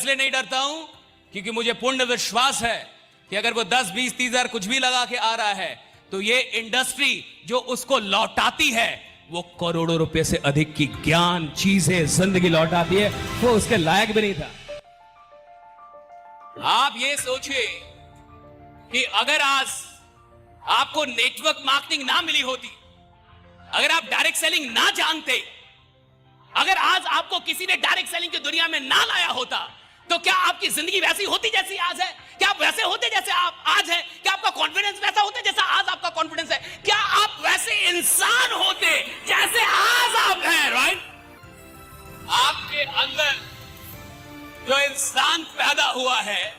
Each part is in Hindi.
इसलिए नहीं डरता हूं क्योंकि मुझे पूर्ण विश्वास है कि अगर वो 10, 20, 30 हजार कुछ भी लगा के आ रहा है तो ये इंडस्ट्री जो उसको लौटाती है वो करोड़ों रुपए से अधिक की ज्ञान, चीजें, जिंदगी लौटाती है। वो उसके लायक भी नहीं था। आप ये सोचिए कि अगर आज आपको नेटवर्क मार्केटिंग ना मिली होती, अगर आप डायरेक्ट सेलिंग ना जानते, अगर आज आपको किसी ने डायरेक्ट सेलिंग की दुनिया में ना लाया होता, तो क्या आपकी जिंदगी वैसी होती जैसी आज है? क्या आप वैसे होते जैसे आप आज हैं? क्या आपका कॉन्फिडेंस वैसा होता जैसा आज आपका कॉन्फिडेंस है? क्या आप वैसे इंसान होते जैसे आज आप हैं? राइट? आपके अंदर जो इंसान पैदा हुआ है,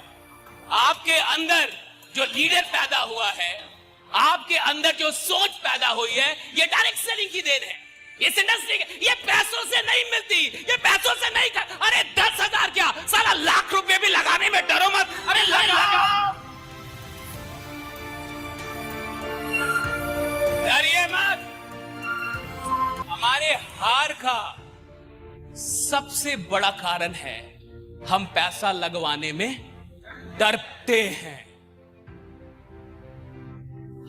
आपके अंदर जो लीडर पैदा हुआ है, आपके अंदर जो सोच पैदा हुई है, ये डायरेक्ट सेलिंग की देन है। इस इंडस्ट्री ये पैसों से नहीं मिलती, ये पैसों से नहीं कर। अरे 10,000 क्या, साला लाख रुपए भी लगाने में डरो मत। अरे लगाओ, डरिए मत। हमारे हार का सबसे बड़ा कारण है हम पैसा लगवाने में डरते हैं।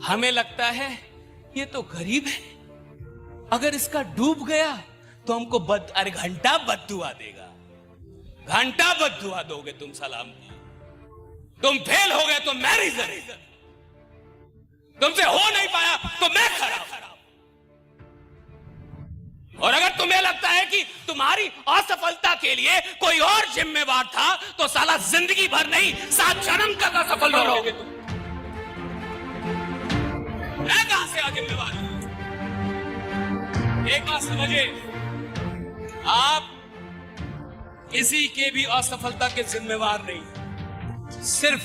हमें लगता है ये तो गरीब है, अगर इसका डूब गया तो हमको अरे घंटा बद्दुआ देगा, घंटा बद्दुआ दोगे तुम सलाम को। तुम फेल हो गए तो मैं रीजन, तुमसे हो नहीं पाया तो मैं खराब। और अगर तुम्हें लगता है कि तुम्हारी असफलता के लिए कोई और जिम्मेवार था तो साला जिंदगी भर नहीं 7 जन्म तक असफल रहोगे तुम। मैं कहां से आ जिम्मेवार हूं? एक बात समझिए, आप किसी के भी असफलता के जिम्मेवार नहीं, सिर्फ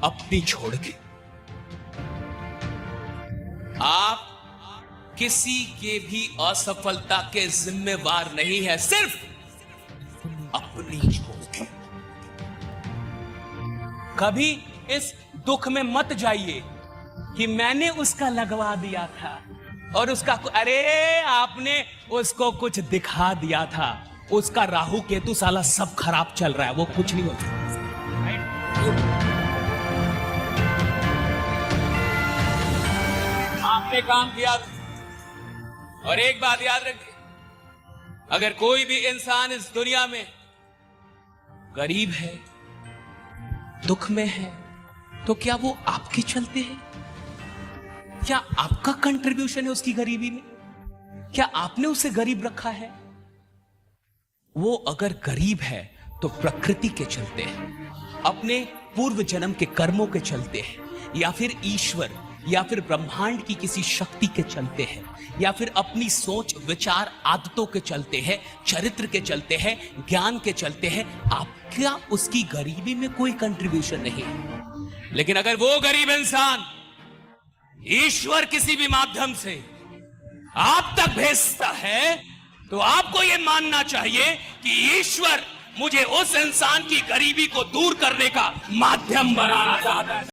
अपनी छोड़ के। आप किसी के भी असफलता के जिम्मेवार नहीं है, सिर्फ अपनी छोड़ के। कभी इस दुख में मत जाइए कि मैंने उसका लगवा दिया था और उसका, अरे आपने उसको कुछ दिखा दिया था, उसका राहु केतु साला सब खराब चल रहा है, वो कुछ नहीं होता। आपने काम किया था। और एक बात याद रखिए, अगर कोई भी इंसान इस दुनिया में गरीब है, दुख में है, तो क्या वो आपके चलते हैं? क्या आपका कंट्रीब्यूशन है उसकी गरीबी में? क्या आपने उसे गरीब रखा है? वो अगर गरीब है तो प्रकृति के चलते हैं, अपने पूर्व जन्म के कर्मों के चलते हैं, या फिर ईश्वर या फिर ब्रह्मांड की किसी शक्ति के चलते हैं, या फिर अपनी सोच, विचार, आदतों के चलते हैं, चरित्र के चलते हैं, ज्ञान के चलते हैं। आपका उसकी गरीबी में कोई कंट्रीब्यूशन नहीं है। लेकिन अगर वो गरीब इंसान ईश्वर किसी भी माध्यम से आप तक भेजता है तो आपको यह मानना चाहिए कि ईश्वर मुझे उस इंसान की गरीबी को दूर करने का माध्यम बनाना चाहता है।